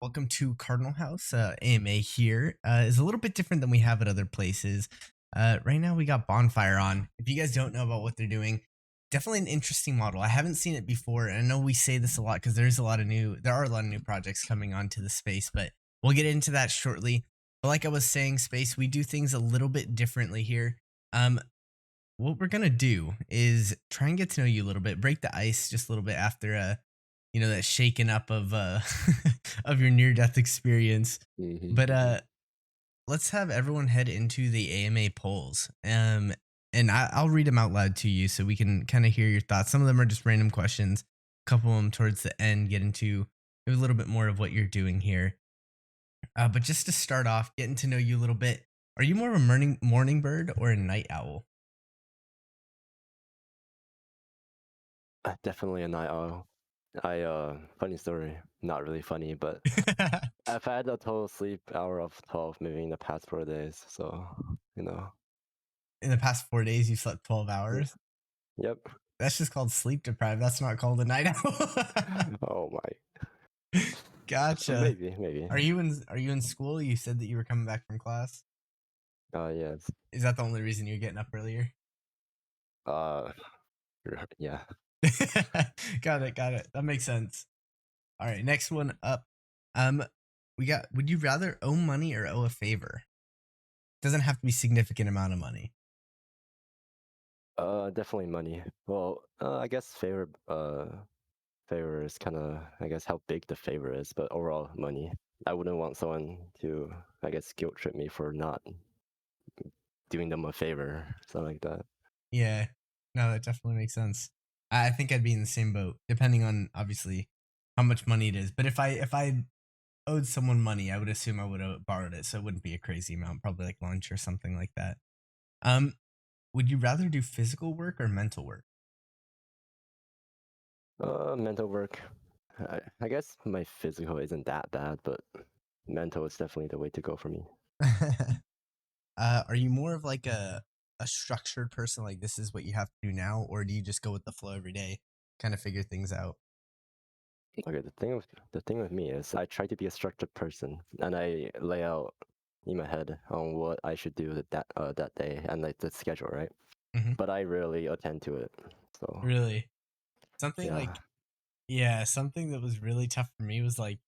Welcome to Cardinal House. AMA here is a little bit different than we have at other places. Right now, we got Bonfire on. If you guys don't know about what they're doing, definitely an interesting model. I haven't seen it before, and I know we say this a lot because there are a lot of new projects coming onto the space, but we'll get into that shortly. But like I was saying, Space, we do things a little bit differently here. What we're gonna do is try and get to know you a little bit, break the ice just a little bit after that shaking up of of your near death experience. But let's have everyone head into the AMA polls. And I'll read them out loud to you so we can kind of hear your thoughts. Some of them are just random questions. A couple of them towards the end get into a little bit more of what you're doing here. But just to start off, getting to know you a little bit, are you more of a morning bird or a night owl? Definitely a night owl. Funny story, not really funny, but I've had a total sleep hour of 12 maybe in the past 4 days, so, you know. In the past 4 days, you slept 12 Yeah. hours. Yep. That's just called sleep deprived. That's not called a night owl. Oh my. Gotcha. Maybe. Are you in school? You said that you were coming back from class. Yes. Is that the only reason you're getting up earlier? Uh, yeah. Got it. That makes sense. All right, next one up. Um, we got. Would you rather owe money or owe a favor? Doesn't have to be significant amount of money. Definitely money. Well, I guess favor is kind of, I guess, how big the favor is, but overall money. I wouldn't want someone to, I guess, guilt trip me for not doing them a favor, something like that. Yeah, no, that definitely makes sense. I think I'd be in the same boat, depending on obviously how much money it is. But if I owed someone money, I would assume I would have borrowed it, so it wouldn't be a crazy amount, probably like lunch or something like that. Um, would you rather do physical work or mental work? Mental work. I guess my physical isn't that bad, but mental is definitely the way to go for me. Are you more of like a structured person, like this is what you have to do now, or do you just go with the flow every day, kind of figure things out? Okay, the thing with me is I try to be a structured person, and I lay out in my head on what I should do that day and like the schedule, right? Hmm. But I rarely attend to it. So Really, something yeah. like yeah, something that was really tough for me was like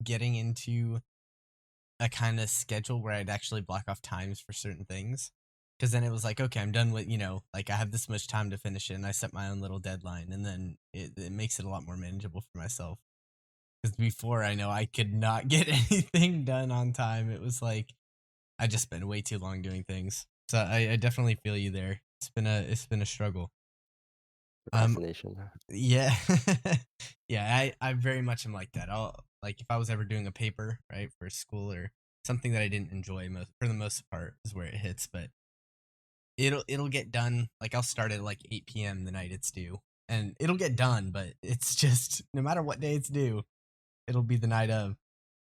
getting into a kind of schedule where I'd actually block off times for certain things. Because then it was like, okay, I'm done with, like I have this much time to finish it, and I set my own little deadline, and then it makes it a lot more manageable for myself. Because before, I know I could not get anything done on time. It was like I just spent way too long doing things. So I definitely feel you there. It's been a struggle. Um, Procrastination. yeah, yeah, I very much am like that. I'll like if I was ever doing a paper right for school or something that I didn't enjoy for the most part is where it hits, but it'll get done. Like I'll start at like 8 p.m. the night it's due, and it'll get done, but it's just no matter what day it's due, it'll be the night of.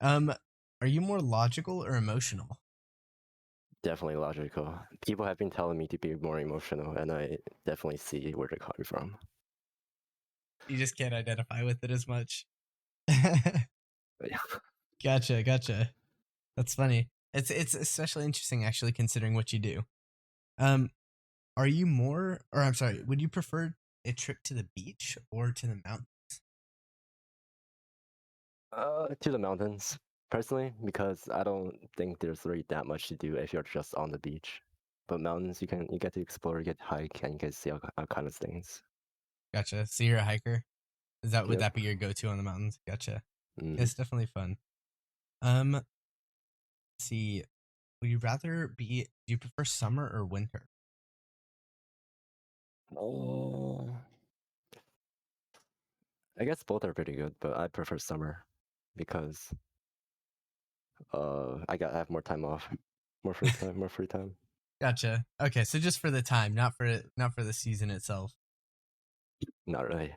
Um, are you more logical or emotional? Definitely logical. People have been telling me to be more emotional, and I definitely see where they're coming from. You just can't identify with it as much. But yeah. Gotcha. That's funny. It's especially interesting actually considering what you do. Um, are you more, or I'm sorry, would you prefer a trip to the beach or to the mountain? To the mountains, personally, because I don't think there's really that much to do if you're just on the beach. But mountains, you get to explore, you get to hike, and you get to see all kind of things. Gotcha. So you're a hiker. Would Yep. that be your go-to on the mountains? Gotcha. Mm. It's definitely fun. Let's see. Would you rather be? Do you prefer summer or winter? Oh, I guess both are pretty good, but I prefer summer because I have more time off, more free time. Gotcha. Okay, so just for the time, not for the season itself. Not really.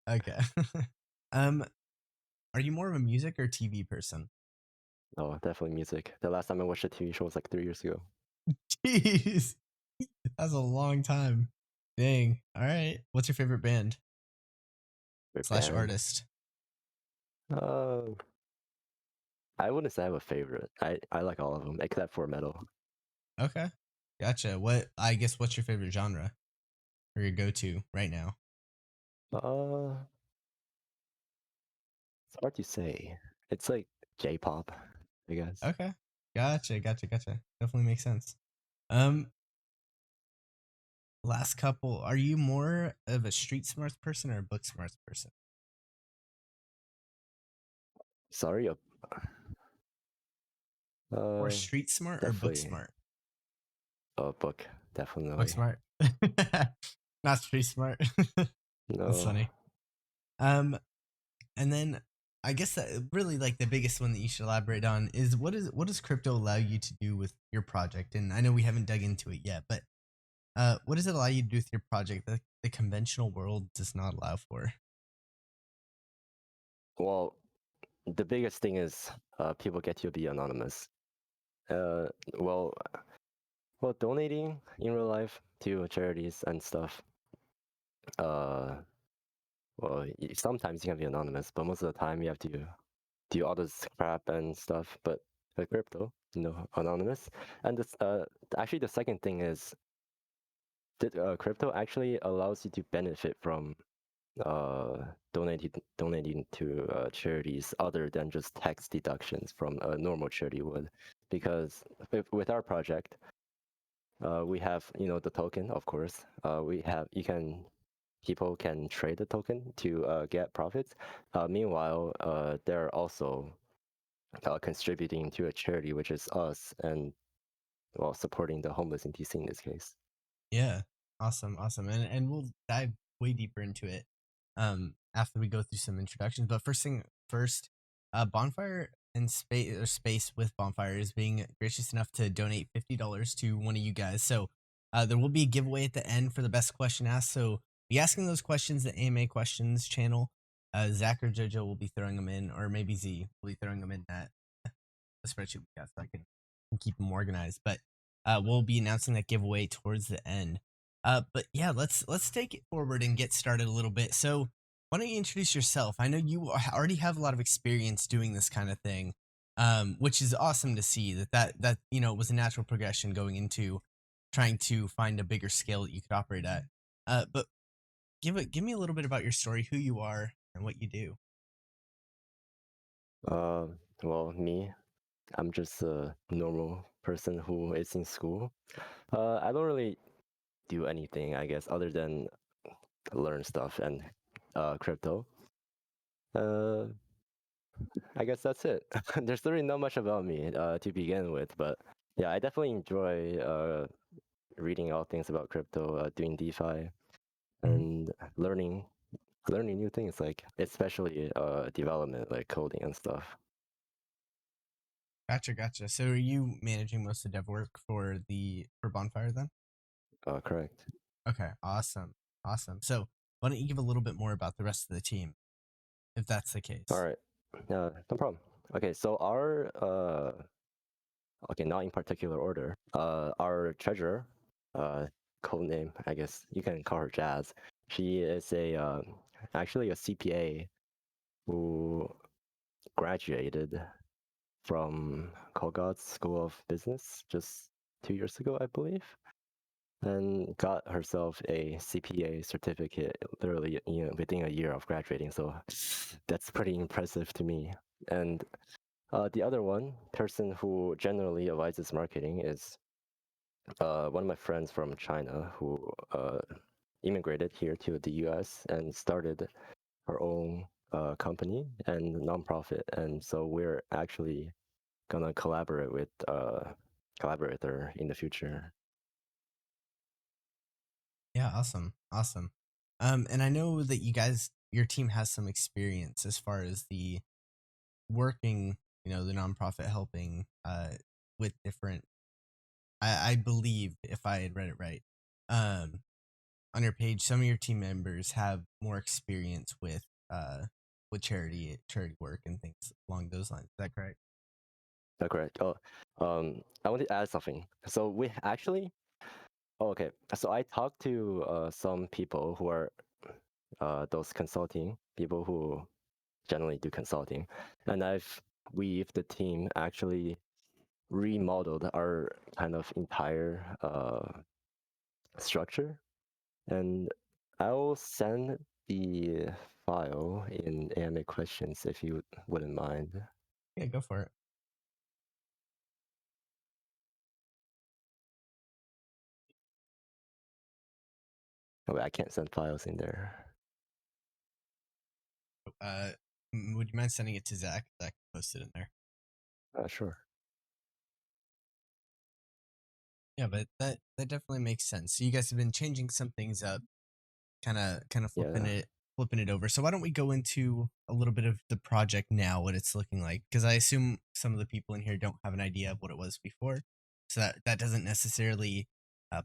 Okay. um, are you more of a music or TV person? Oh, definitely music. The last time I watched a TV show was like 3 years ago. Jeez, that's a long time. Dang. All right. What's your favorite band Favorite slash band. artist? Uh, I wouldn't say I have a favorite. I like all of them except for metal. Okay, gotcha. I guess what's your favorite genre or your go-to right now? Uh, it's hard to say. It's like J-pop, I guess. Okay, gotcha. Definitely makes sense. Um, Last couple, are you more of a street smarts person or a book smarts person? Sorry, More uh, street smart or book definitely smart? a book, Book definitely. smart. Not street smart. That's No. funny. Um, and then I guess that really like the biggest one that you should elaborate on is what does crypto allow you to do with your project? And I know we haven't dug into it yet, but what does it allow you to do with your project that the conventional world does not allow for? Well, the biggest thing is people get to be anonymous. Uh, well, well, donating in real life to charities and stuff. Uh, well, sometimes you can be anonymous, but most of the time you have to do all this crap and stuff. But with crypto, anonymous. And this, actually, the second thing is that crypto actually allows you to benefit from uh, donating to charities other than just tax deductions from a normal charity would, because with our project, we have the token, of course. We have you can people can trade the token to get profits. Meanwhile, they're also contributing to a charity, which is us, and well, supporting the homeless in DC in this case. Yeah, awesome, and we'll dive way deeper into it after we go through some introductions. But first thing first, Bonfire and Space with Bonfire is being gracious enough to donate $50 to one of you guys. So there will be a giveaway at the end for the best question asked. So be asking those questions, the AMA questions channel. Zach or JoJo will be throwing them in, or maybe Z will be throwing them in that the spreadsheet we got so I can keep them organized. But we'll be announcing that giveaway towards the end. But yeah, let's take it forward and get started a little bit. So why don't you introduce yourself? I know you already have a lot of experience doing this kind of thing, which is awesome to see that was a natural progression going into trying to find a bigger scale that you could operate at. But give me a little bit about your story, who you are, and what you do. Uh, well, me, I'm just a normal person who is in school. I don't really do anything, I guess, other than learn stuff and crypto. Uh, I guess that's it. There's really not much about me to begin with, but yeah, I definitely enjoy reading all things about crypto, doing DeFi, Mhm. and learning new things, like especially development, like coding and stuff. Gotcha. So are you managing most of the dev work for Bonfire then? Correct. Okay, awesome. So why don't you give a little bit more about the rest of the team, if that's the All case? right. No problem. Okay, so our okay, not in particular order. Our treasurer, uh, code name, I guess you can call her Jazz. She is actually a CPA who graduated from Colgate's School of Business just 2 years ago, I believe, and got herself a CPA certificate literally within a year of graduating. So that's pretty impressive to me. And the other person who generally advises marketing is one of my friends from China who immigrated here to the US and started her own company and nonprofit. And so we're actually gonna collaborate with her in the future. Yeah, awesome. And I know that your team has some experience as far as the working, the nonprofit helping with different. I believe if I had read it right, um, on your page, some of your team members have more experience with charity work and things along those lines. Is that correct? Correct. Oh, I want to add something. So we actually, oh, okay. So I talked to some people who are those consulting people who generally do consulting, and I've the team, actually remodeled our kind of entire structure. And I'll send the file in AMA questions if you wouldn't mind. Yeah, go for it. Oh, wait, I can't send files in there. Uh, would you mind sending it to Zach? Zach posted in there. Sure. Yeah, but that definitely makes sense. So you guys have been changing some things up, kind of Yeah. flipping it over. So why don't we go into a little bit of the project now, what it's looking like? Because I assume some of the people in here don't have an idea of what it was before, so that doesn't necessarily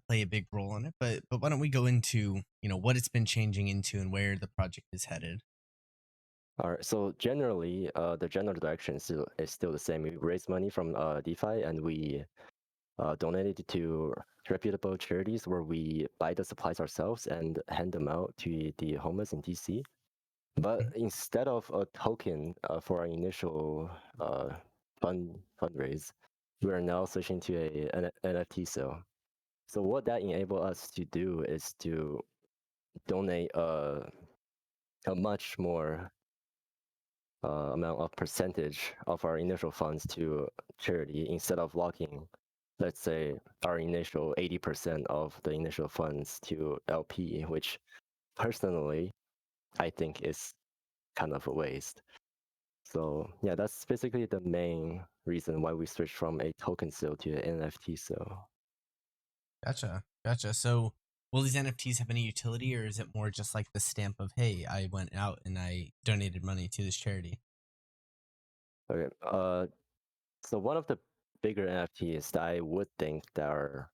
play a big role in it. But why don't we go into what it's been changing into and where the project is headed? All right. So generally, the general direction is still the same. We raise money from DeFi and we donate it to reputable charities where we buy the supplies ourselves and hand them out to the homeless in DC. But Mhm. instead of a token for our initial fundraise, we are now switching to an NFT sale. So what that enables us to do is to donate a much more amount of percentage of our initial funds to charity instead of locking, let's say, our initial 80% of the initial funds to LP, which personally I think is kind of a waste. So yeah, that's basically the main reason why we switched from a token sale to an NFT sale. Gotcha. So will these NFTs have any utility, or is it more just like the stamp of, hey, I went out and I donated money to this charity? Okay. So one of the bigger NFTs that I would think that are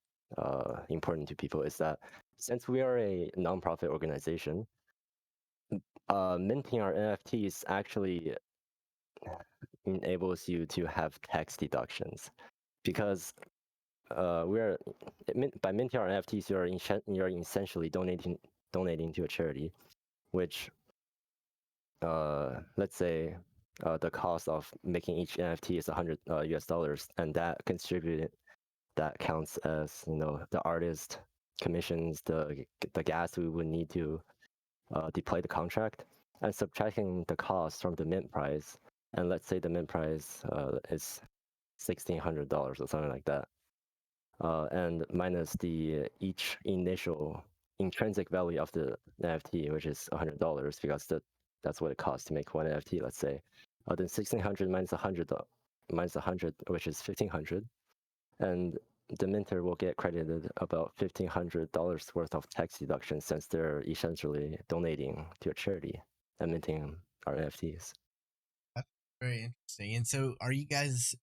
important to people is that since we are a nonprofit organization, minting our NFTs actually enables you to have tax deductions because we're by minting our NFTs, you're essentially donating to a charity, which let's say the cost of making each NFT is 100 US dollars, and that counts as the artist commissions, the gas we would need to deploy the contract, and subtracting the cost from the mint price. And let's say the mint price is $1,600 or something like that, and minus the each initial intrinsic value of the NFT, which is $100, because that's what it costs to make one NFT. Let's say, then 1,600 minus 100 minus 100, which is 1,500, and the minter will get credited about $1,500 worth of tax deduction since they're essentially donating to a charity and minting our NFTs. That's very interesting. And so, are you guys?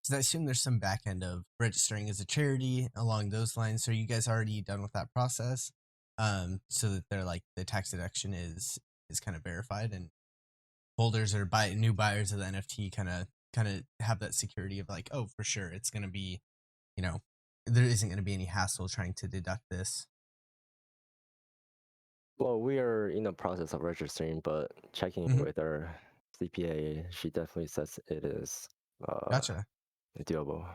Because I assume there's some back end of registering as a charity along those lines. So, are you guys already done with that process? So that they're like the tax deduction is kind of verified, and holders or new buyers of the NFT kind of have that security of like, oh, for sure, it's gonna be, you know, there isn't gonna be any hassle trying to deduct this. Well, we are in the process of registering, but checking Hmm. with our CPA, she definitely says it is uh, Gotcha. doable.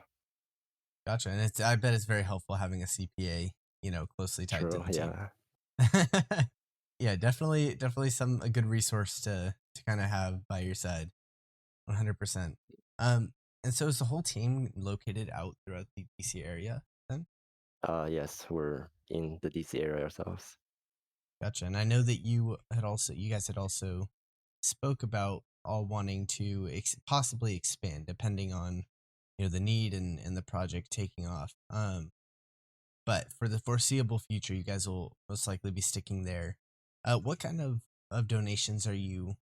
Gotcha. And I bet it's very helpful having a CPA, closely tied to True, the team. yeah. Yeah, definitely a good resource to kind of have by your side. 100%. Um, and so is the whole team located out throughout the DC area then? Yes, we're in the DC area ourselves. Gotcha. And I know that you guys had also spoke about all wanting to possibly expand depending on, the need and the project taking off. But for the foreseeable future, you guys will most likely be sticking there. What kind of donations are you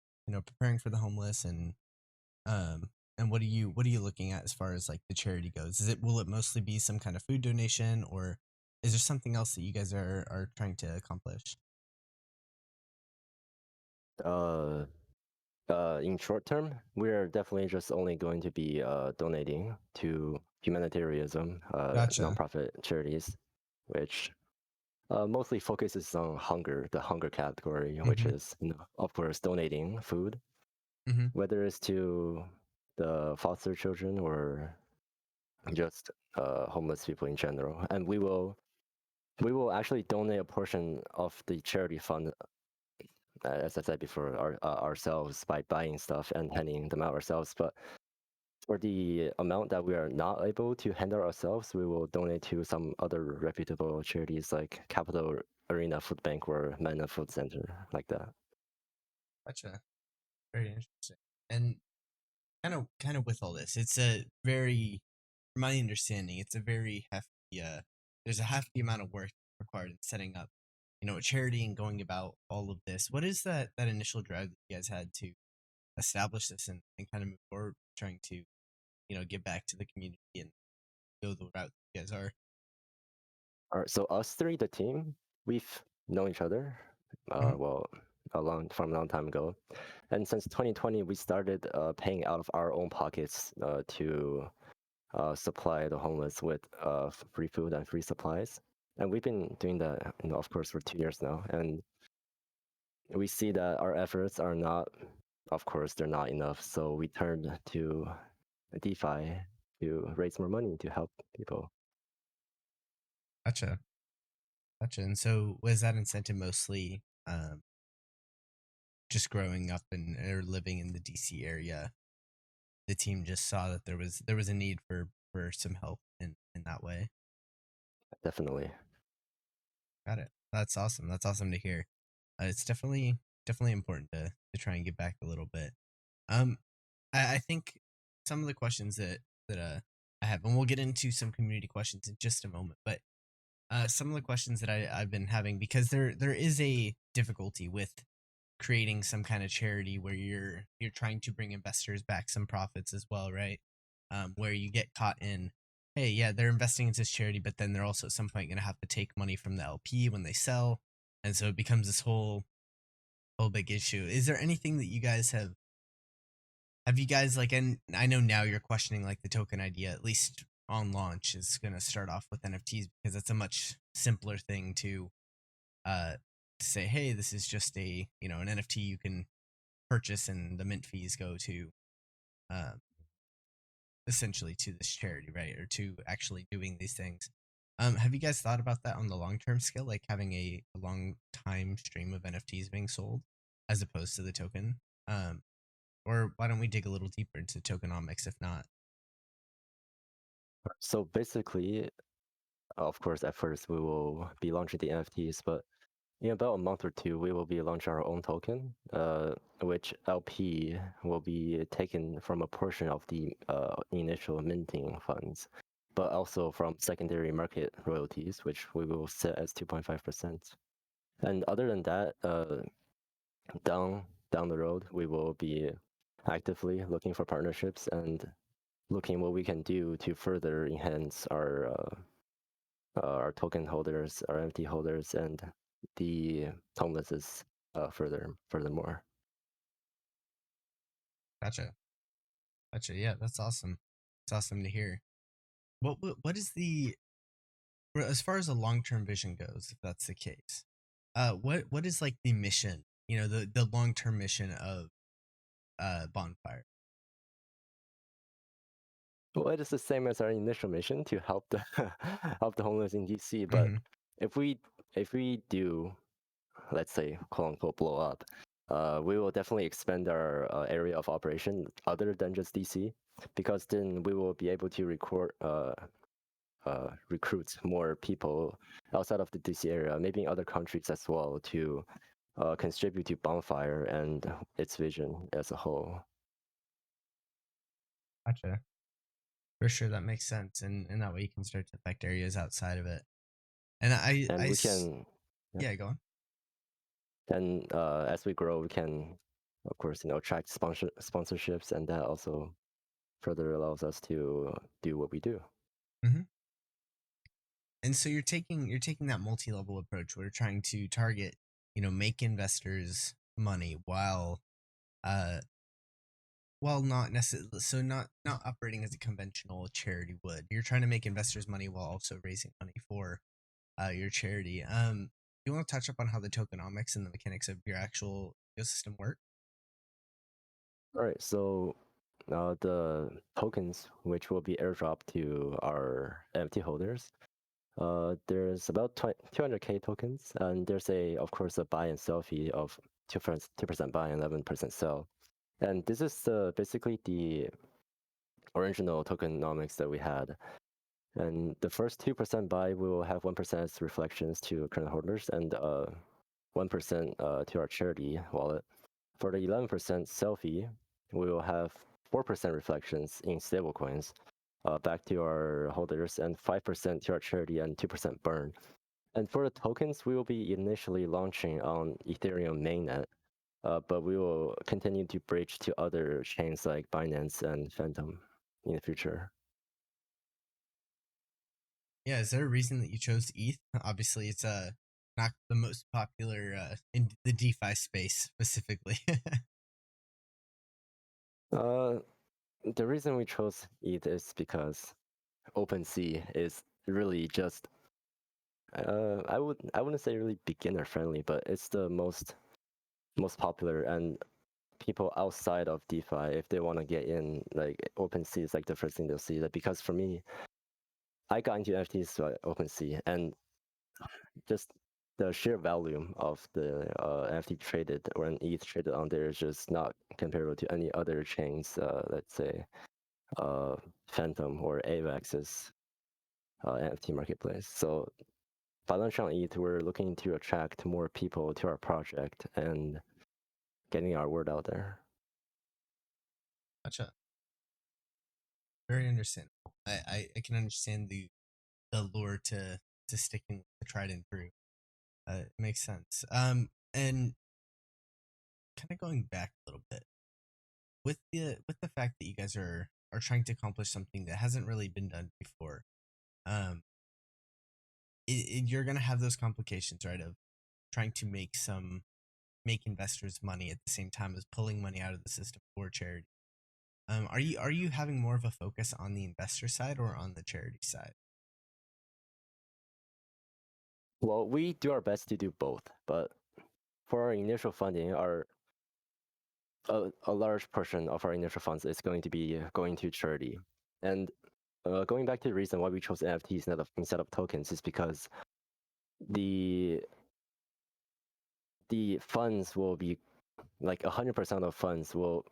preparing for the homeless, and what are you looking at as far as like the charity goes? Will it mostly be some kind of food donation, or is there something else that you guys are trying to accomplish? Uh, in short term, we're definitely just only going to be donating to humanitarianism, Gotcha. nonprofit charities, which mostly focuses on hunger, the hunger category, which Mm-hmm. is, of course, donating food, Mm-hmm. whether it's to the foster children or just homeless people in general. And we will actually donate a portion of the charity fund, as I said before, ourselves by buying stuff and handing them out ourselves. But for the amount that we are not able to hand out ourselves, we will donate to some other reputable charities like Capital Arena Food Bank or Mana Food Center, like that. Gotcha. Very interesting. And kind of with all this, it's a very, from my understanding, it's a very hefty. There's a hefty amount of work required in setting up, a charity and going about all of this. What is that initial drive that you guys had to establish this and kind of move forward, trying to, give back to the community and go the route you guys are? All right, so us three, the team, we've known each other, Mhm. well, from a long time ago, and since 2020, we started paying out of our own pockets to supply the homeless with free food and free supplies, and we've been doing that, of course, for 2 years now, and we see that our efforts are not, of course, they're not enough, so we turned to DeFi to raise more money to help people. Gotcha. Gotcha. And so was that incentive mostly just growing up and or living in the DC area? The team just saw that there was a need for some help in that way. Definitely. Got it. That's awesome. That's awesome to hear. It's definitely important to try and get back a little bit. Um, I think some of the questions that I have, and we'll get into some community questions in just a moment, but some of the questions that I've been having, because there is a difficulty with creating some kind of charity where you're trying to bring investors back some profits as well, right? Where you get caught in, hey, yeah, they're investing into this charity, but then they're also at some point going to have to take money from the LP when they sell, and so it becomes this whole big issue. Is there anything that you guys have you guys like? And I know now you're questioning like the token idea, at least on launch, is going to start off with NFTs because it's a much simpler thing uh to say, hey, this is just an NFT you can purchase and the mint fees go to um, essentially to this charity, right? Or to actually doing these things. Have you guys thought about that on the long term scale, like having a long time stream of NFTs being sold as opposed to the token? Or why don't we dig a little deeper into tokenomics if not? So basically, of course, at first we will be launching the NFTs, but in about a month or two, we will be launching our own token, which LP will be taken from a portion of the initial minting funds, but also from secondary market royalties, which we will set as 2.5%. And other than that, down the road, we will be actively looking for partnerships and looking what we can do to further enhance our token holders, our NFT holders, and the homeless furthermore. Gotcha. Gotcha. Yeah, that's awesome. It's awesome to hear. What is the as far as the long term vision goes, if that's the case? What is like the mission? The long term mission of Bonfire. Well, it is the same as our initial mission to help the help the homeless in DC. But Mm-hmm. if we do, let's say, quote unquote, blow up, we will definitely expand our area of operation other than just DC, because then we will be able to recruit more people outside of the DC area, maybe in other countries as well, to contribute to Bonfire and its vision as a whole. Gotcha. For sure, that makes sense, and that way you can start to affect areas outside of it. And And we can, yeah. yeah, go on. And as we grow, we can, of course, attract sponsorships, and that also further allows us to do what we do. Hmm. And so you're taking that multi-level approach where you're trying to target, make investors money uh while not necessarily, so not operating as a conventional charity would. You're trying to make investors money while also raising money for your charity. You want to touch up on how the tokenomics and the mechanics of your actual ecosystem work? All right, so the tokens which will be airdropped to our NFT holders. There's about 200k tokens, and there's of course, a buy and sell fee of 2% buy and 11% sell. And this is basically the original tokenomics that we had. And the first 2% buy, we will have 1% as reflections to current holders and 1% to our charity wallet. For the 11% sell fee, we will have 4% reflections in stablecoins back to our holders and 5% to our charity and 2% burn. And for the tokens, we will be initially launching on Ethereum mainnet, but we will continue to bridge to other chains like Binance and Phantom in the future. Yeah, is there a reason that you chose ETH? Obviously, it's not the most popular in the DeFi space specifically. The reason we chose ETH is because OpenSea is really just I wouldn't say really beginner friendly, but it's the most popular, and people outside of DeFi, if they want to get in, like OpenSea is like the first thing they'll see. That because for me, I got into NFTs by OpenSea, and just the sheer volume of the NFT traded or an ETH traded on there is just not comparable to any other chains. Let's say Phantom or AVAX's NFT marketplace. So by launching on ETH, we're looking to attract more people to our project and getting our word out there. Gotcha. Very understandable. I can understand the lure to sticking with the tried and true. It makes sense. And kind of going back a little bit with the fact that you guys are trying to accomplish something that hasn't really been done before. Um, you're gonna have those complications, right? Of trying to make investors money at the same time as pulling money out of the system for charity. Are you having more of a focus on the investor side or on the charity side? Well, we do our best to do both, but for our initial funding, a large portion of our initial funds is going to be going to charity. And going back to the reason why we chose NFTs instead of tokens is because the funds will be like 100% of funds will,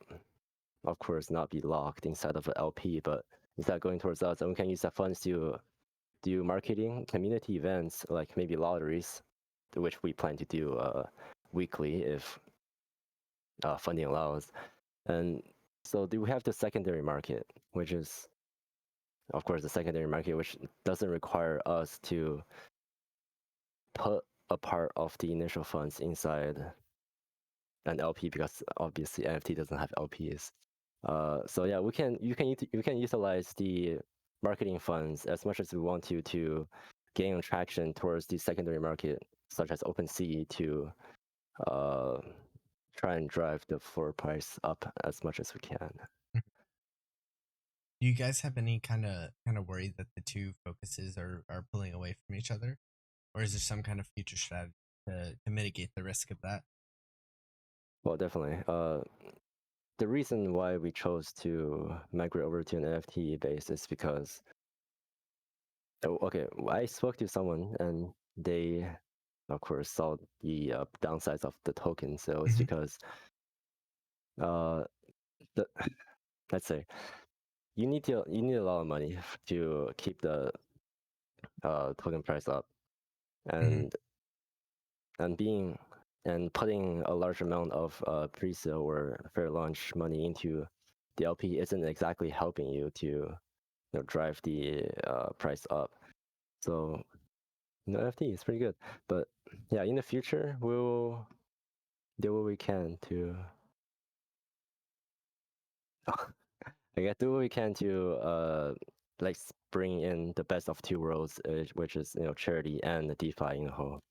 of course, not be locked inside of an LP, but instead going towards us, and we can use the funds to do marketing, community events, like maybe lotteries, which we plan to do weekly if funding allows. And so do we have the secondary market, which is, of course, the secondary market, which doesn't require us to put a part of the initial funds inside an LP, because obviously NFT doesn't have LPs. So yeah, you can utilize the marketing funds as much as we want to gain traction towards the secondary market, such as OpenSea, to try and drive the floor price up as much as we can. Do you guys have any kind of worry that the two focuses are pulling away from each other, or is there some kind of future strategy to mitigate the risk of that? Well, definitely. The reason why we chose to migrate over to an NFT base is because, okay, I spoke to someone and they, of course, saw the downsides of the token. So it's Mhm. because, uh, the, let's say, you need a lot of money to keep the token price up, Mhm. and being and putting a large amount of pre-sale or fair launch money into the LP isn't exactly helping you to drive the price up. So NFT is pretty good, but yeah, in the future we'll do what we can to I guess do what we can to like bring in the best of two worlds, which is charity and the DeFi in the whole.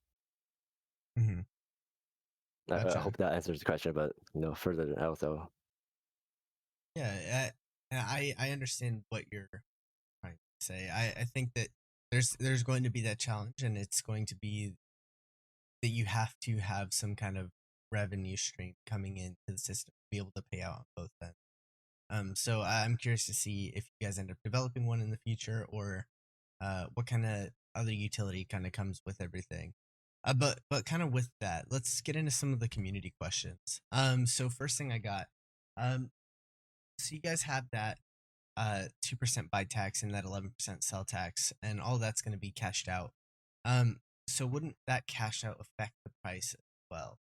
Mhm. I Gotcha. hope that answers the question, but further also. Yeah, I understand what you're trying to say. I think that there's going to be that challenge, and it's going to be that you have to have some kind of revenue stream coming into the system to be able to pay out on both ends. So I'm curious to see if you guys end up developing one in the future, or what kind of other utility kind of comes with everything. But kind of with that, let's get into some of the community questions. So first thing I got, um, so you guys have that 2% buy tax and that 11% sell tax, and all that's going to be cashed out. So wouldn't that cash out affect the price as well?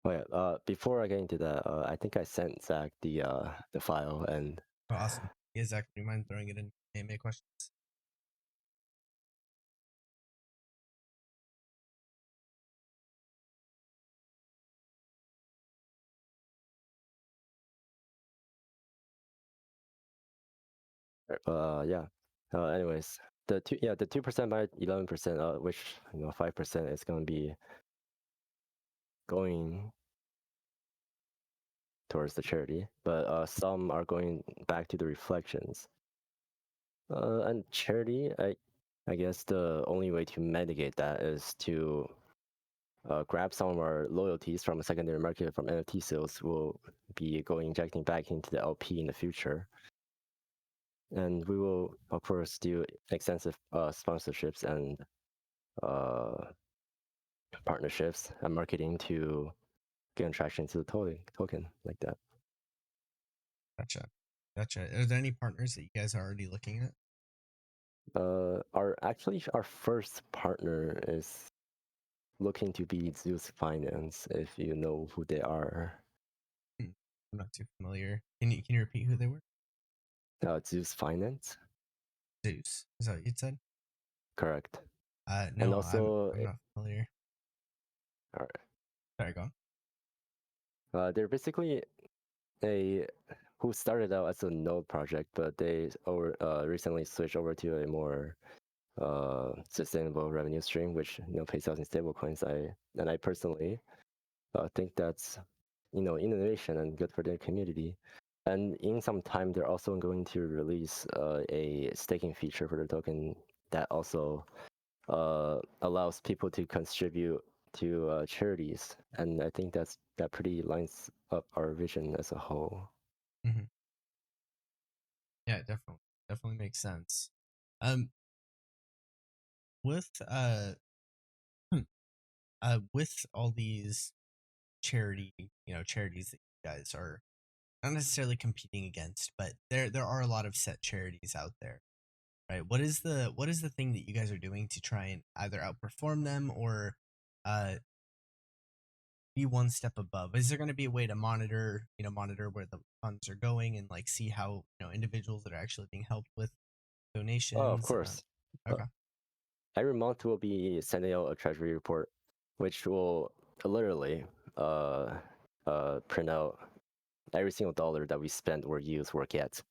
Oh yeah. Before I get into that, I think I sent Zach the file, and Oh, awesome. Yeah, Zach, do you mind throwing it in AMA questions? yeah. Anyways, the 2% by 11%, which 5% is going to be going towards the charity, but some are going back to the reflections. And charity, I guess the only way to mitigate that is to grab some of our loyalties from a secondary market from NFT sales. Will be injecting back into the LP in the future. And we will, of course, do extensive sponsorships and partnerships and marketing to gain traction to the token like that. Gotcha. Are there any partners that you guys are already looking at? Our first partner is looking to be Zeus Finance, if you know who they are. I'm not too familiar. Can you repeat who they were? Zeus Finance, Zeus. Is that what you said? correct. And No, also, I'm not familiar. all Sorry, go on. right, they're basically a who started out as a node project, but they recently switched over to a more sustainable revenue stream, which pays out in stablecoins. I personally think that's innovation and good for their community. And in some time, they're also going to release a staking feature for the token that also allows people to contribute to charities. And I think that pretty lines up our vision as a whole. Hmm. Yeah, definitely makes sense. Um, with hmm, with all these charities that you guys are not necessarily competing against, but there are a lot of set charities out there, right? What is the thing that you guys are doing to try and either outperform them, or uh be one step above? Is there going to be a way to monitor where the funds are going, and like see how individuals that are actually being helped with Oh, of donations? course. Uh, Okay. every month we'll be sending out a treasury report, which will literally print out every single dollar that we spent or used or get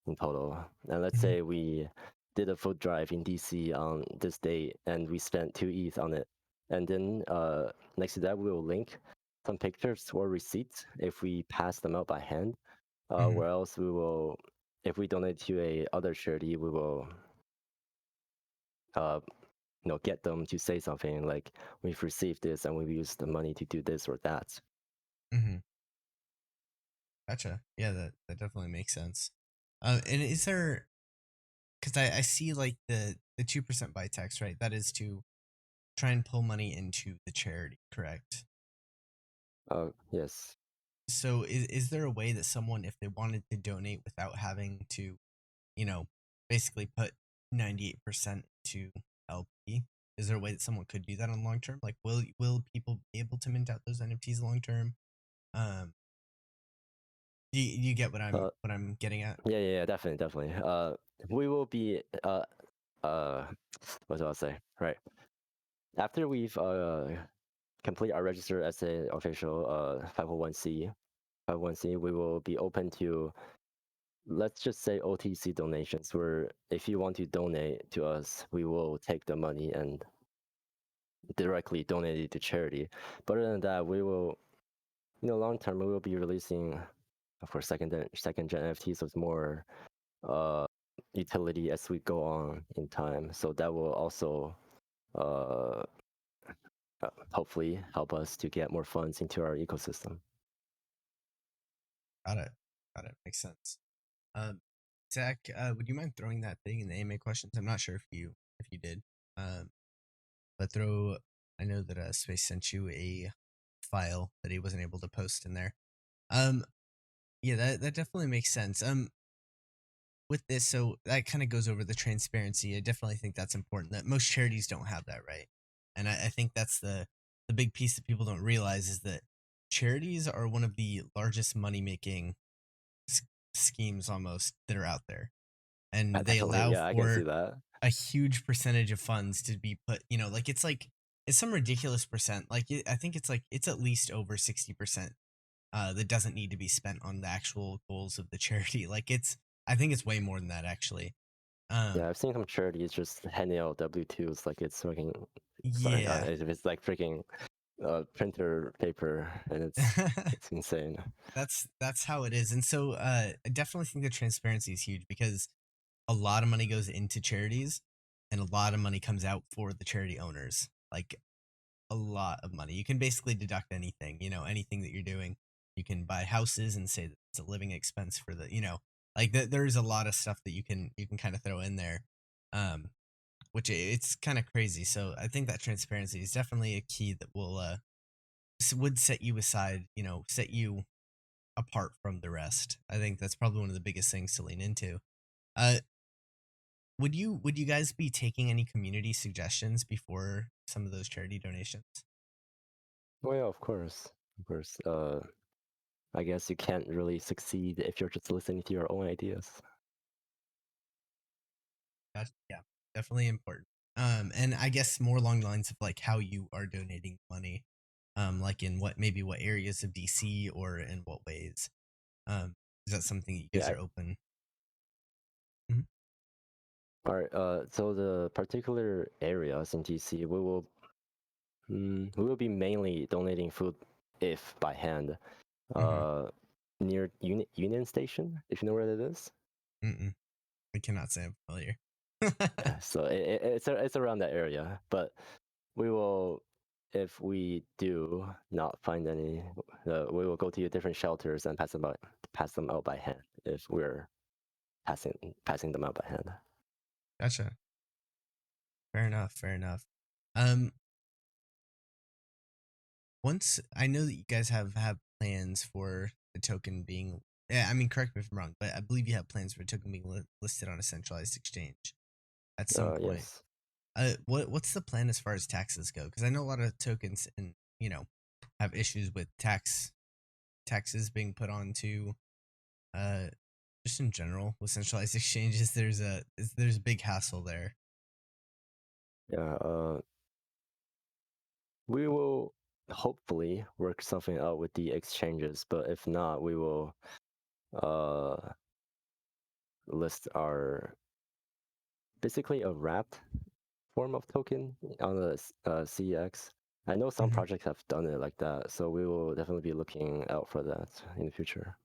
in total. And let's Hmm. say we did a food drive in DC on this date and we spent 2 ETH on it. And then next to that, we will link some pictures or receipts if we pass them out by hand. Hmm. Or else we will, if we donate to a other charity, we will uh, get them to say something like, we've received this and we've used the money to do this or that. Hmm. Gotcha. Yeah, that definitely makes sense. And is there, because I see like the 2% buy tax, right? That is to try and pull money into the charity, correct? Yes. So is there a way that someone, if they wanted to donate without having to, you know, basically put 98% to LP, is there a way that someone could do that on long term? Like, will people be able to mint out those NFTs long term? Um, do you get what I'm Uh, getting at? yeah, definitely. We will be uh, what do I say? Right. After we've complete our register as a official 501c, we will be open to, let's just say, OTC donations, where if you want to donate to us, we will take the money and directly donate it to charity. But other than that, we will, long term, we will be releasing, of course, second gen NFTs with more utility as we go on in time. So that will also uh, hopefully help us to get more funds into our ecosystem. Got it. Got it. Makes sense. Um, Zach, would you mind throwing that thing in the AMA questions? I'm not sure if you did. Um, but throw. I know that Space sent you a file that he wasn't able to post in there. Yeah, that definitely makes sense. With this, so that kind of goes over the transparency. I definitely think that's important. That most charities don't have that, right? And I think that's the big piece that people don't realize is that charities are one of the largest money making schemes almost that are out there, and they Definitely, allow yeah, I can see for that. a huge percentage of funds to be put. Like it's some ridiculous percent. I think it's at least over 60% that doesn't need to be spent on the actual goals of the charity. I think it's way more than that actually. Yeah, Um, I've seen some charities just handing out W-2s like it's fucking, sorry, yeah, if it's like freaking printer paper, and it's insane. that's how it is, and so I definitely think the transparency is huge because a lot of money goes into charities, and a lot of money comes out for the charity owners. Like a lot of money. You can basically deduct anything, anything that you're doing. You can buy houses and say that it's a living expense for there's a lot of stuff that you can kind of throw in there. Um, which it's kind of crazy. So I think that transparency is definitely a key that would set you aside, set you apart from the rest. I think that's probably one of the biggest things to lean into. Uh, would you guys be taking any community suggestions before some of those charity donations? Well, yeah, of course, of course. I guess you can't really succeed if you're just listening to your own ideas. Yeah, definitely important. And I guess more along the lines of like how you are donating money, like in what areas of DC or in what ways. Is that something that you guys Yeah. are open? Mhm. All right. So the particular areas in DC, we will be mainly donating food, if by hand, Mhm. uh, near Union Station, if you know where that is. Mm-mm. I cannot say I'm familiar. So it's around that area, but we will, if we do not find any, we will go to different shelters and pass them out by hand if we're passing them out by hand. Gotcha. Fair enough. Fair enough. Um, once I know that you guys have plans for the token being, yeah, I mean, correct me if I'm wrong, but I believe you have plans for a token being listed on a centralized exchange at some point. Yes. What's the plan as far as taxes go? Because I know a lot of tokens and have issues with taxes being put onto uh just in general with centralized exchanges. There's a big hassle there. Yeah. We will hopefully work something out with the exchanges, but if not, we will uh, list our basically a wrapped form of token on the CEX. I know some Hmm. projects have done it like that, so we will definitely be looking out for that in the future.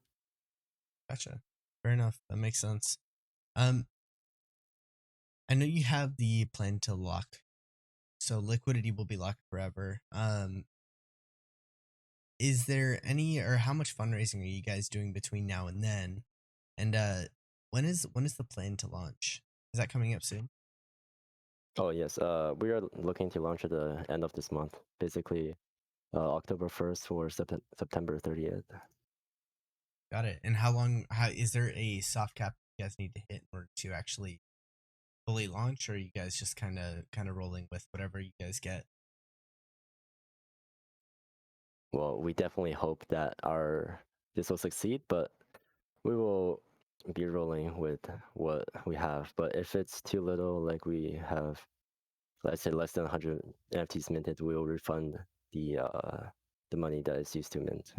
Gotcha. Fair enough. That makes sense. Um, I know you have the plan to lock, so liquidity will be locked forever. Is there any or how much fundraising are you guys doing between now and then? And when is the plan to launch? Is that coming up soon? Oh yes, we are looking to launch at the end of this month, basically October 1st or September 30th. Got it. And how is there a soft cap you guys need to hit in order to actually fully launch, or are you guys just kind of rolling with whatever you guys get? Well, we definitely hope that our this will succeed, but we will be rolling with what we have. But if it's too little, like we have, let's say less than 100 NFTs minted, we will refund the money that is used to mint.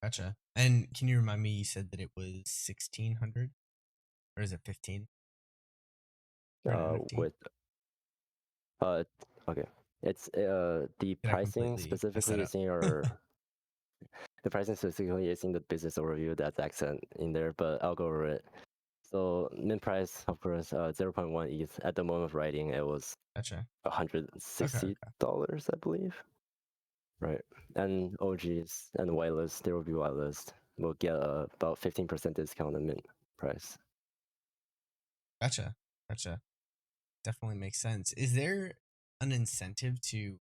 Gotcha. And can you remind me? You said that it was 1,600, or is it 15 for an NFT? With uh, okay, it's the Did I pricing completely mess that specifically up? is in your the pricing specifically is in the business overview that's accent in there, but I'll go over it. So mint price, of course, 0.1 ETH. At the moment of writing, it was Gotcha. Okay. $160, Okay. I believe. right? And OGs and whitelist, there will be whitelist. We'll get about 15% discount on mint price. Gotcha. Gotcha. Definitely makes sense. Is there an incentive to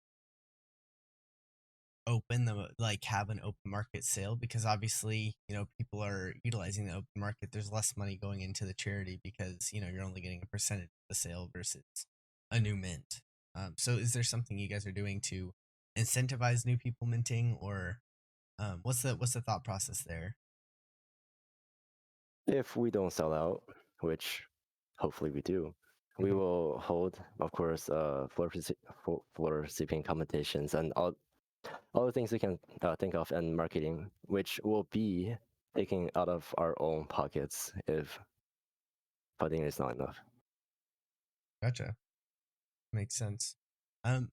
have an open market sale? Because obviously, people are utilizing the open market. There's less money going into the charity because, you're only getting a percentage of the sale versus a new mint. So is there something you guys are doing to incentivize new people minting, or what's the thought process there? If we don't sell out, which hopefully we do, we Mhm. will hold, of course, floor sweeping competitions and all the things we can think of and marketing, which will be taking out of our own pockets if funding is not enough. Gotcha. Makes sense. Um,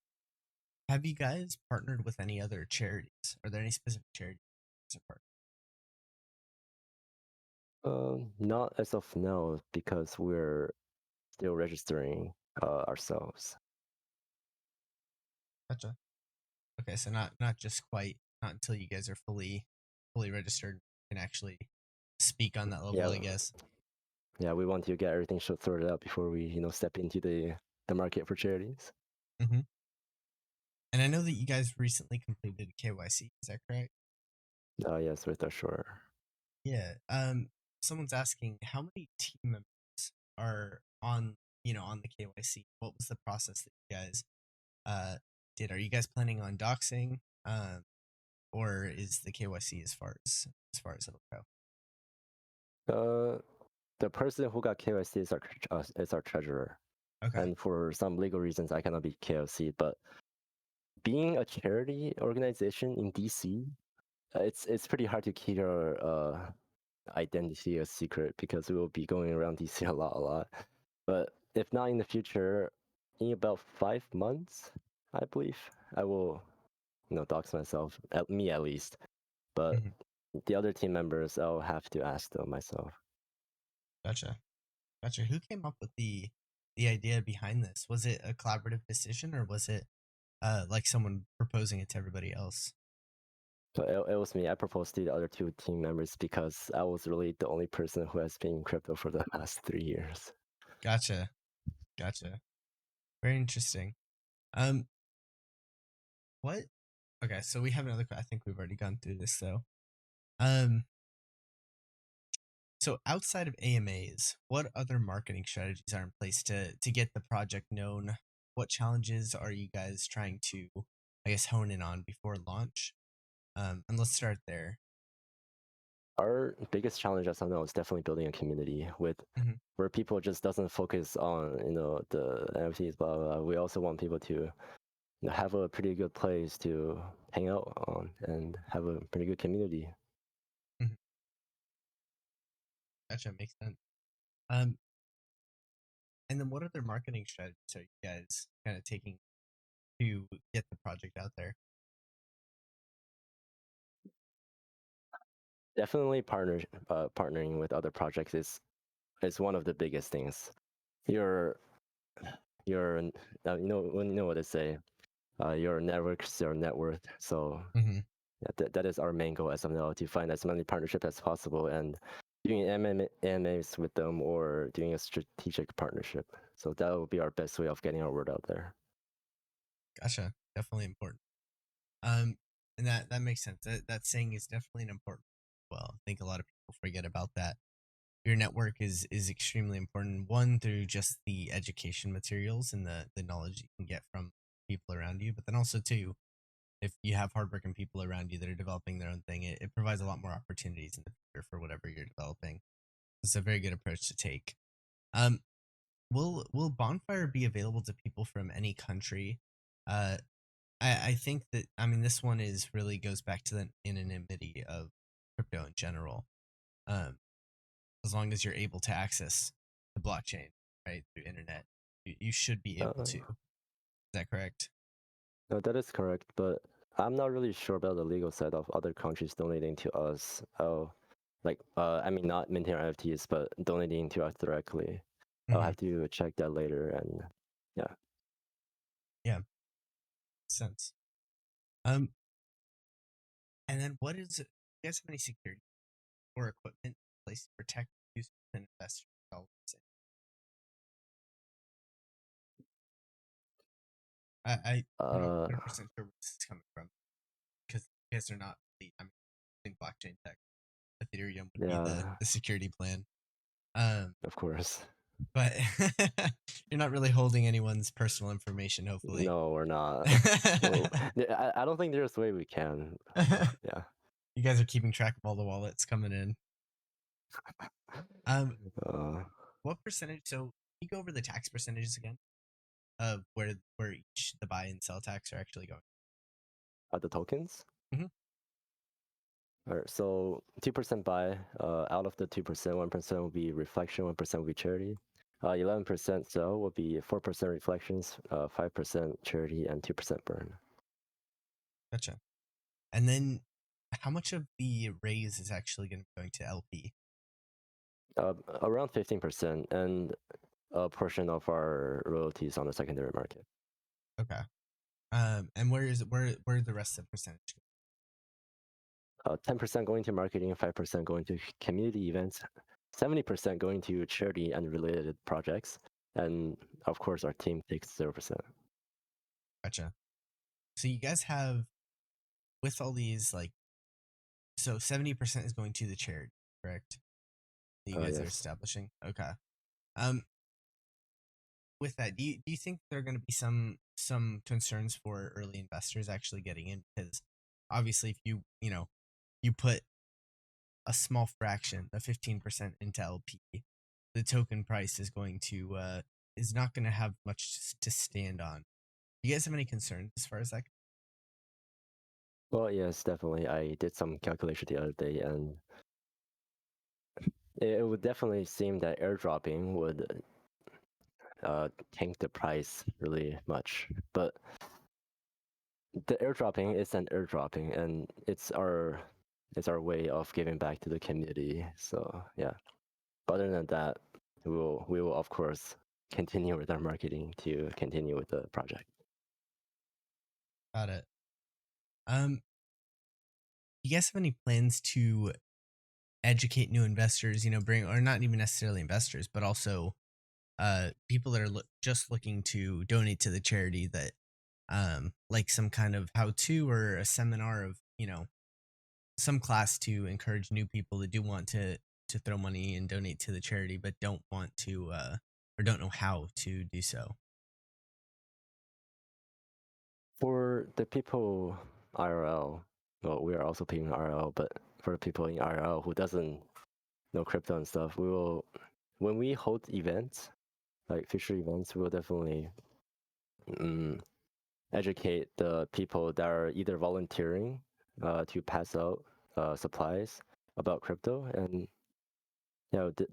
have you guys partnered with any other charities? Are there any specific charities you guys are Not as of now because we're still registering ourselves. Gotcha. Okay, so not just quite, not until you guys are fully registered and actually speak on that level, Yeah, I guess. yeah, we want to get everything sorted out before we, step into the market for charities. Hmm. And I know that you guys recently completed a KYC. Is that correct? Yes, with our sure. Yeah. Someone's asking how many team members are on the KYC. What was the process that you guys uh did? Are you guys planning on doxing? Or is the KYC as far as it'll go? Uh, the person who got KYC is our treasurer, Okay. and for some legal reasons, I cannot be KOC. But being a charity organization in DC, it's pretty hard to keep our identity a secret because we will be going around DC a lot. But if not in the future, in about 5 months, I believe I will, dox myself, me at least. But Hmm. the other team members, I'll have to ask them myself. Gotcha. Gotcha. Who came up with the idea behind this? Was it a collaborative decision, or was it like someone proposing it to everybody else? So it was me. I proposed to the other two team members because I was really the only person who has been in crypto for the past 3 years. Gotcha. Gotcha. Very interesting. Um, what? Okay, so we have another. I think we've already gone through this though. Um, so outside of AMAs, what other marketing strategies are in place to get the project known? What challenges are you guys trying to, I guess, hone in on before launch? And let's start there. Our biggest challenge as I know is definitely building a community with Hmm. where people just doesn't focus on the NFTs blah, blah, blah. We also want people to have a pretty good place to hang out on and have a pretty good community. Hmm. Gotcha, makes sense. Um, and then what other marketing strategies are you guys kind of taking to get the project out there? Definitely partnering with other projects is one of the biggest things. Your your when you know what they say, your network's your net worth. So Hmm. yeah, that is our main goal as of now, to find as many partnerships as possible and doing MMAs with them or doing a strategic partnership. So that will be our best way of getting our word out there. Gotcha, definitely important. Um, and that makes sense. That saying is definitely an important. Well, I think a lot of people forget about that. Your network is extremely important. One, through just the education materials and the knowledge you can get from people around you, but then also two, if you have hardworking people around you that are developing their own thing, it provides a lot more opportunities in the future for whatever you're developing. It's a very good approach to take. Um, will Bonfire be available to people from any country? Uh, I think that, I mean, this one is really goes back to the anonymity of crypto in general. Um, as long as you're able to access the blockchain, right, through internet, you should be able Uh, to. Is that correct? no, that is correct, but I'm not really sure about the legal side of other countries donating to us. Oh, like I mean, not minting our NFTs, but donating to us directly. I'll Hmm. have to check that later, and yeah. Yeah, makes sense. Um, And then what is it? You guys have any security or equipment in place to protect users and investors? I'm not Uh, 100% sure where this is coming from because you guys are not. I'm in blockchain tech. Ethereum would be yeah, the security plan. Um, of course. but you're not really holding anyone's personal information, hopefully. No, we're not. Well, I don't think there's a way we can. Yeah. You guys are keeping track of all the wallets coming in. Um, Uh, what percentage? So, can you go over the tax percentages again of where each the buy and sell tax are actually going? the tokens. Mhm. Alright, so 2% buy. Out of the 2%, 1% will be reflection, 1% will be charity. 11% sell will be 4% reflections, 5% charity, and 2% burn. Gotcha. And then, how much of the raise is actually going to be going to LP? Around 15%, and a portion of our royalties on the secondary market. Okay. And where the rest of the percentage? 10% going to marketing, 5% going to community events, 70% going to charity and related projects, and of course our team takes 0%. Gotcha. So you guys have with all these so 70% is going to the charity, correct? That you guys are Yes. establishing. Okay. Um, with that, do you think there are going to be some concerns for early investors actually getting in? Because obviously, if you put a small fraction, the 15% into LP, the token price is not going to have much to stand on. Do you guys have any concerns as far as that? Well, yes, definitely. I did some calculation the other day, and it would definitely seem that airdropping would tank the price really much. But the airdropping is an airdropping, and it's our way of giving back to the community. So yeah. Other than that, we will of course continue with our marketing to continue with the project. Got it. Um, you guys have any plans to educate new investors? Bring or not even necessarily investors, but also people that are just looking to donate to the charity that like some kind of how to or a seminar of some class to encourage new people that do want to throw money and donate to the charity but don't want to or don't know how to do so. For the people IRL, well, we are also paying IRL, but for the people in IRL who doesn't know crypto and stuff, when we hold events, like future events, we will definitely mm, educate the people that are either volunteering to pass out supplies about crypto, and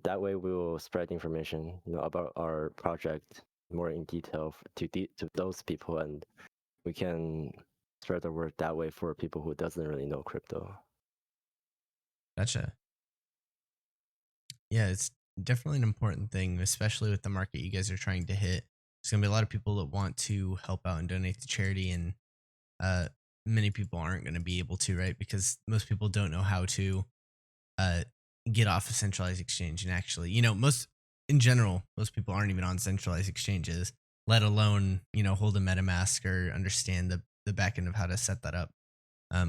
that way we will spread information about our project more in detail to those people, and we can spread the word that way for people who doesn't really know crypto. Gotcha. Yeah, it's definitely an important thing, especially with the market you guys are trying to hit. There's gonna be a lot of people that want to help out and donate to charity, and uh, many people aren't going to be able to, right? Because most people don't know how to uh, get off a centralized exchange. And actually, most in general, most people aren't even on centralized exchanges, let alone hold a MetaMask or understand the back end of how to set that up.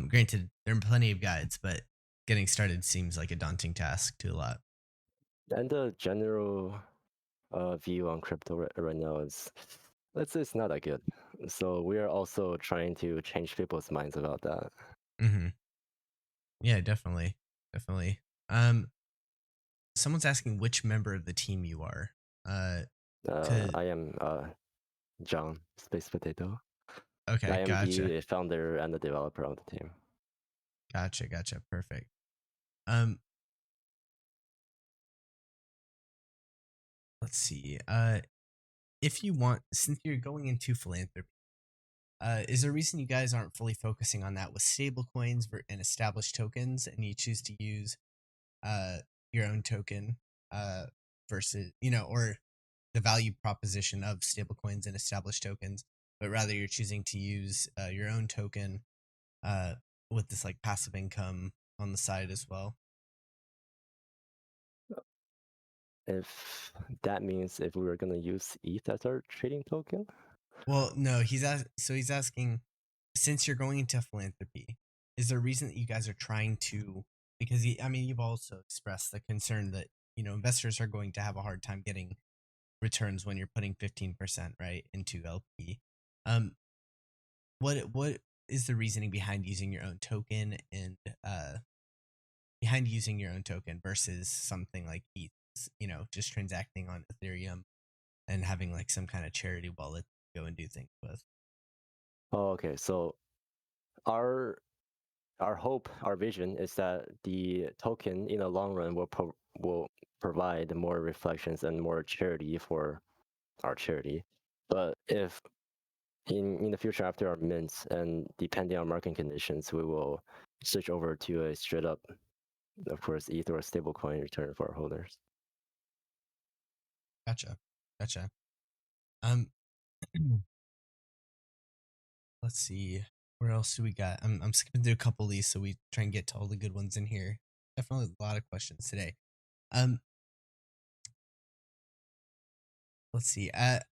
Granted, there are plenty of guides, but getting started seems like a daunting task to a lot. And the general view on crypto right now is, let's say, it's not that good. So we are also trying to change people's minds about that. Hmm. Yeah, definitely, definitely. Someone's asking which member of the team you are. Uh, to I am John Space Potato. I Okay, am gotcha. the founder and the developer of the team. Gotcha. Perfect. Um, let's see. If you want, since you're going into philanthropy, is there a reason you guys aren't fully focusing on that with stable coins and established tokens, and you choose to use uh your own token versus or the value proposition of stable coins and established tokens, but rather you're choosing to use your own token uh with this like passive income on the side as well. If that means if we were gonna use ETH as our trading token, Well, no, he's asking, since you're going into philanthropy, is there a reason that you guys are trying to? Because I mean, you've also expressed the concern that investors are going to have a hard time getting returns when you're putting 15% right into LP. Um, what is the reasoning behind using your own token and behind using your own token versus something like ETH? Just transacting on Ethereum and having like some kind of charity wallet to go and do things with. oh, okay. So our our hope, our vision is that the token in the long run will provide more reflections and more charity for our charity. But if in the future after our mints and depending on market conditions, we will switch over to a straight up, of course, ETH or a stablecoin return for our holders. Gotcha, gotcha. Um, let's see. Where else do we got? I'm skipping through a couple of these so we try and get to all the good ones in here. Definitely a lot of questions today. Um, let's see.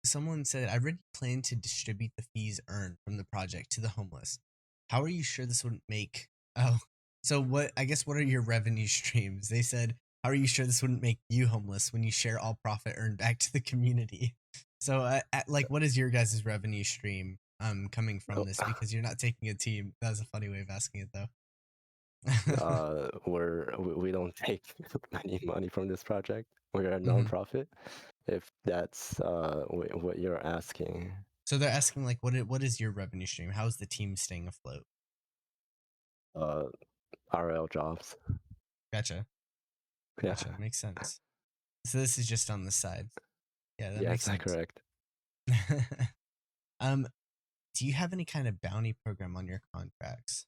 Someone said, I already plan to distribute the fees earned from the project to the homeless. How are you sure this wouldn't make? Oh, so what? I guess what are your revenue streams? They said, how are you sure this wouldn't make you homeless when you share all profit earned back to the community? So, like, what is your guys' revenue stream coming from Oh, this? Because you're not taking a team. That was a funny way of asking it, though. we don't take any money from this project. We're a Mhm. nonprofit. If that's what you're asking, So they're asking like, what is your revenue stream? How is the team staying afloat? uh, RL jobs. Gotcha, Yeah, gotcha. Makes sense. So this is just on the side. Yeah, that yes, makes that's sense. correct. um, do you have any kind of bounty program on your contracts?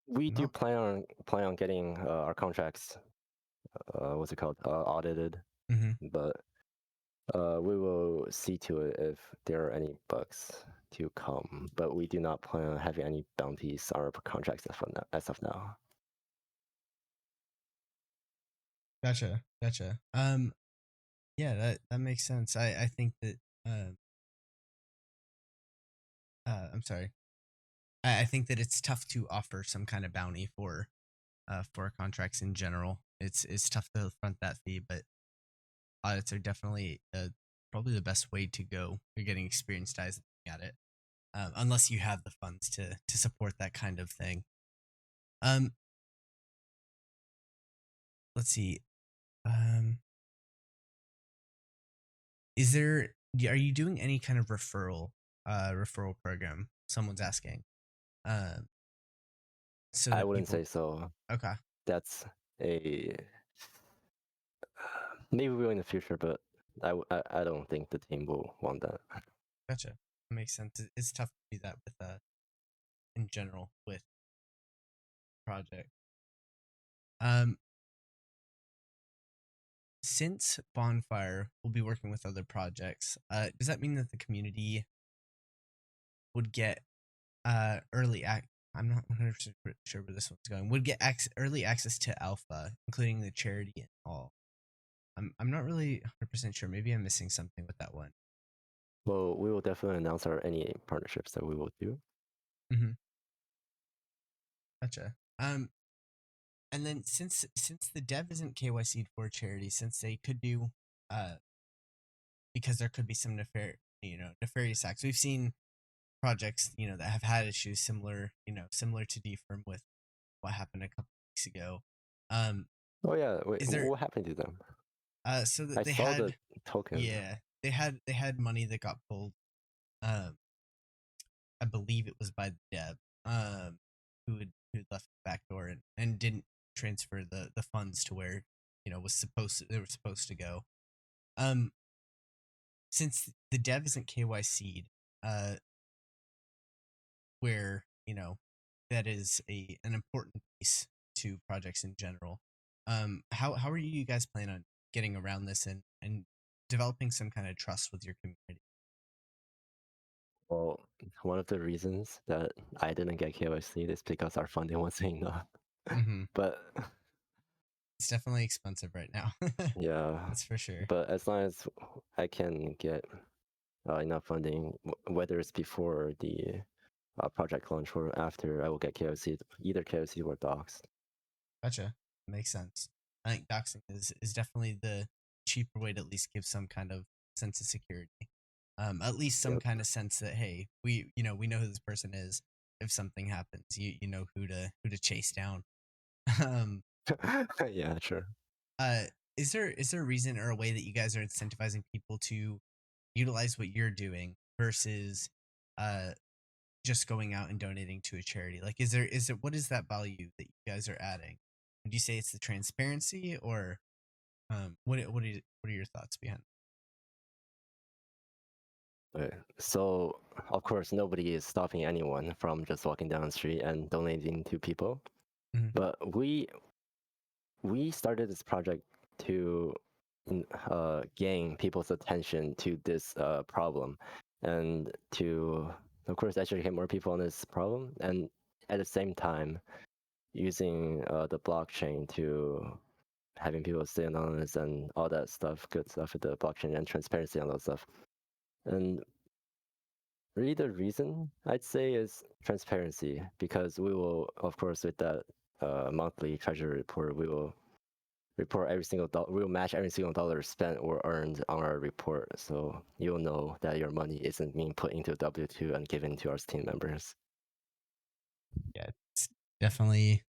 We do No. plan on getting our contracts. What's it called? Audited, Mm-hmm. but we will see to it if there are any bugs to come. But we do not plan on having any bounties on our contracts as of now. Gotcha, gotcha. Yeah, that makes sense. I think that uh, I'm sorry. I think that it's tough to offer some kind of bounty for contracts in general. It's tough to front that fee, but audits are definitely probably the best way to go. You're getting experienced eyes looking at it, unless you have the funds to support that kind of thing. Um, let's see. Um, is there are you doing any kind of referral program? Someone's asking. Um, so I that wouldn't people. say so. Okay, That's a maybe we will in the future, but I don't think the team will want that. gotcha. Makes sense. It's tough to do that with in general with project. Um, since Bonfire will be working with other projects, does that mean that the community would get early I'm not 100% sure where this one's going. Would get early access to alpha, including the charity and all. I'm not really 100% sure. Maybe I'm missing something with that one. Well, we will definitely announce our any partnerships that we will do. Mm-hmm. Gotcha. And then since the dev isn't KYC'd for charity, since they could do uh because there could be some nefarious acts. We've seen projects that have had issues similar to DFirm with what happened a couple weeks ago. Um, Oh yeah, wait, is there what happened to them? so that I they saw the had token. yeah they had money that got pulled. Um, I believe it was by the dev who had left the back door and didn't transfer the funds to where they were supposed to go. Um, since the dev isn't KYC'd, uh, where that is an important piece to projects in general. How are you guys planning on getting around this and developing some kind of trust with your community? Well, one of the reasons that I didn't get KYC is because our funding wasn't enough. Mm-hmm. But It's definitely expensive right now. yeah, That's for sure. but as long as I can get enough funding, whether it's before the project launch or after, I will get KOC, either KOC or docs. Gotcha. Makes sense. I think doxing is definitely the cheaper way to at least give some kind of sense of security. At least some Yep. kind of sense that hey, we know who this person is. If something happens, you know who to chase down. Um, Yeah, sure. uh, is there a reason or a way that you guys are incentivizing people to utilize what you're doing versus uh just going out and donating to a charity? Like, is there what is that value that you guys are adding? Would you say it's the transparency, or what are your thoughts behind? Okay. So, of course, nobody is stopping anyone from just walking down the street and donating to people. Mhm. But we started this project to gain people's attention to this problem, and to, of course, educate more people on this problem, and at the same time using the blockchain to having people stay anonymous and all that stuff, good stuff with the blockchain and transparency and all that stuff. And really, the reason I'd say is transparency, because we will, of course, with that monthly treasury report, we will report every single dollar. We will match every single dollar spent or earned on our report, so you'll know that your money isn't being put into W-2 and given to our team members. Yeah, it's definitely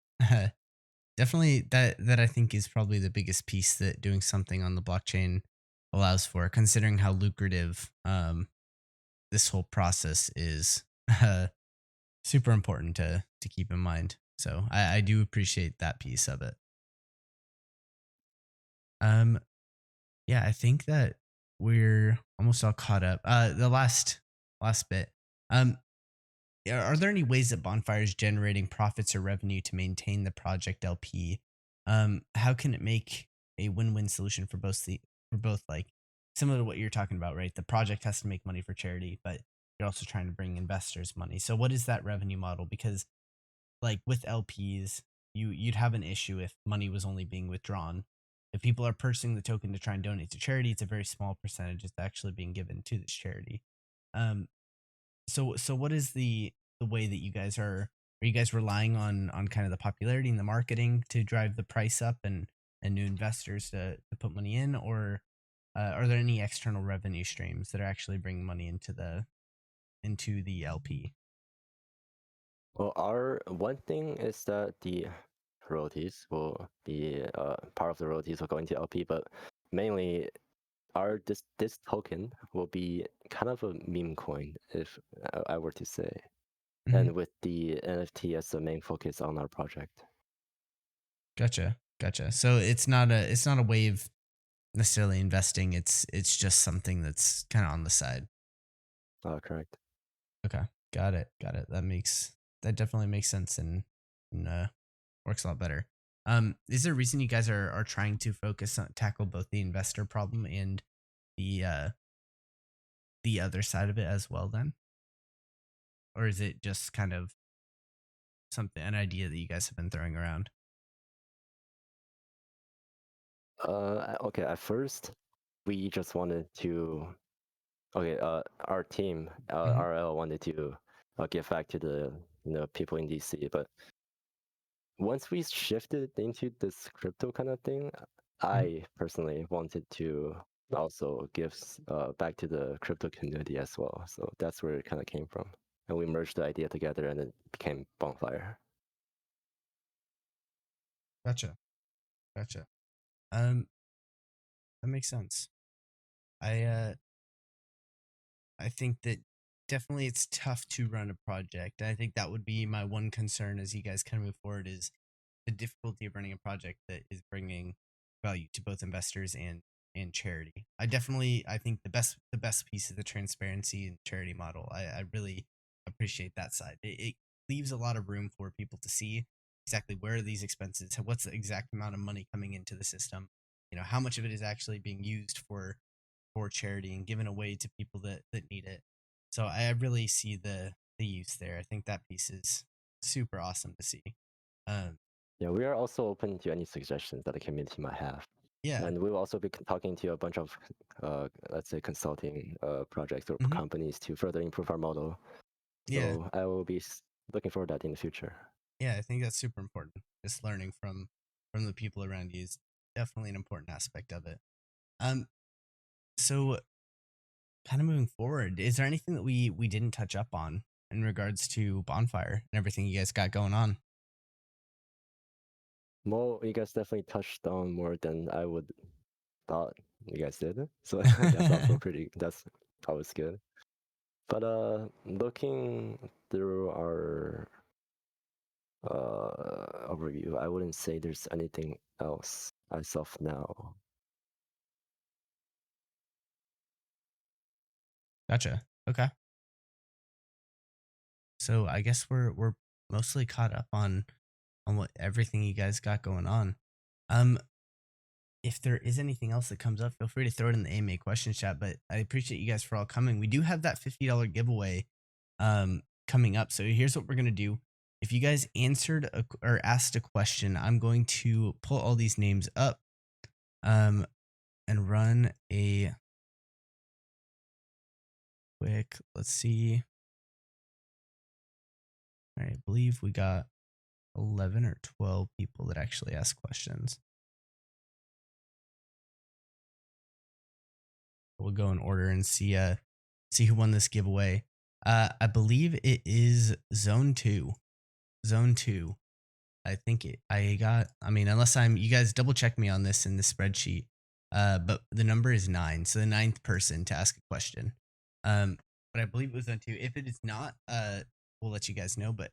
definitely that I think is probably the biggest piece that doing something on the blockchain allows for, considering how lucrative this whole process is. Uh, super important to keep in mind. So I do appreciate that piece of it. Um, yeah, I think that we're almost all caught up. The last bit. Um, are there any ways that Bonfire is generating profits or revenue to maintain the project LP? How can it make a win-win solution for both, like similar to what you're talking about, right? The project has to make money for charity, but you're also trying to bring investors money. So what is that revenue model? Because like with LPs, you'd have an issue if money was only being withdrawn. If people are purchasing the token to try and donate to charity, it's a very small percentage that's actually being given to this charity. Um, so what is the way that you guys are you guys relying on kind of the popularity and the marketing to drive the price up and new investors to put money in, or are there any external revenue streams that are actually bringing money into the LP? Well, our one thing is that the royalties will be part of the royalties will go into LP, but mainly our this token will be kind of a meme coin, if I were to say, Mhm. and with the NFT as the main focus on our project. Gotcha. So it's not a way of necessarily investing. It's just something that's kind of on the side. Correct. Okay, got it. That definitely makes sense and works a lot better. Is there a reason you guys are trying to focus on tackle both the investor problem and the uh the other side of it as well then? Or is it just kind of an idea that you guys have been throwing around? Okay, at first, we just wanted to. Okay, our team, Hmm. RL, wanted to give back to the people in DC, but once we shifted into this crypto kind of thing, Hmm. I personally wanted to also give back to the crypto community as well. So that's where it kind of came from, and we merged the idea together, and it became Bonfire. Gotcha. Gotcha. Um, that makes sense. I uh I think that definitely it's tough to run a project. I think that would be my one concern as you guys kind of move forward is the difficulty of running a project that is bringing value to both investors and charity. I think the best piece is the transparency and charity model. I really appreciate that side. It leaves a lot of room for people to see exactly where are these expenses, what's the exact amount of money coming into the system, how much of it is actually being used for charity and given away to people that need it. So I really see the use there. I think that piece is super awesome to see. Um, Yeah, we are also open to any suggestions that the community might have. yeah, And we will also be talking to a bunch of, let's say, consulting projects or hmm companies to further improve our model. yeah, So I will be looking forward to that in the future. yeah. I think that's super important. Just learning from the people around you is definitely an important aspect of it. Um, so kind of moving forward, is there anything that we didn't touch up on in regards to Bonfire and everything you guys got going on? Well, you guys definitely touched on more than I would thought you guys did. So that's also pretty. That's always good. But looking through our overview, I wouldn't say there's anything else as of now. Gotcha. Okay. So I guess we're mostly caught up on what everything you guys got going on. Um, if there is anything else that comes up, feel free to throw it in the AMA question chat. But I appreciate you guys for all coming. We do have that $50 giveaway coming up. So here's what we're gonna do. If you guys answered or asked a question, I'm going to pull all these names up um, and run a quick. Let's see. All right, I believe we got 11 or 12 people that actually asked questions. We'll go in order and see who won this giveaway. I believe it is Zone 2. Zone 2. I think I got, I mean, unless you guys double check me on this in the spreadsheet. But the number is 9. So the ninth person to ask a question. But I believe it was Zone 2. If it is not, we'll let you guys know. But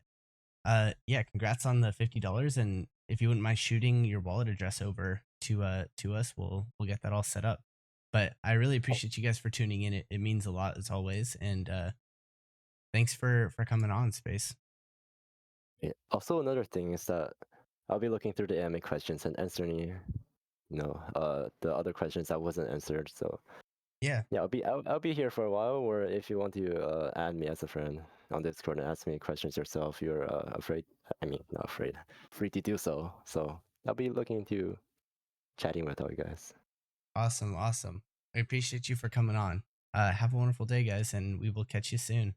yeah, congrats on the $50. And if you wouldn't mind shooting your wallet address over to us, we'll get that all set up. But I really appreciate you guys for tuning in. It means a lot as always. And thanks for coming on, Space. Yeah. Also, another thing is that I'll be looking through the AMA questions and answering, the other questions that wasn't answered. So Yeah, yeah, I'll be here for a while. Or if you want to add me as a friend on Discord and ask me questions yourself, you're afraid. I mean, not afraid, free to do so. So I'll be looking to chatting with all you guys. awesome. I appreciate you for coming on. Have a wonderful day, guys, and we will catch you soon.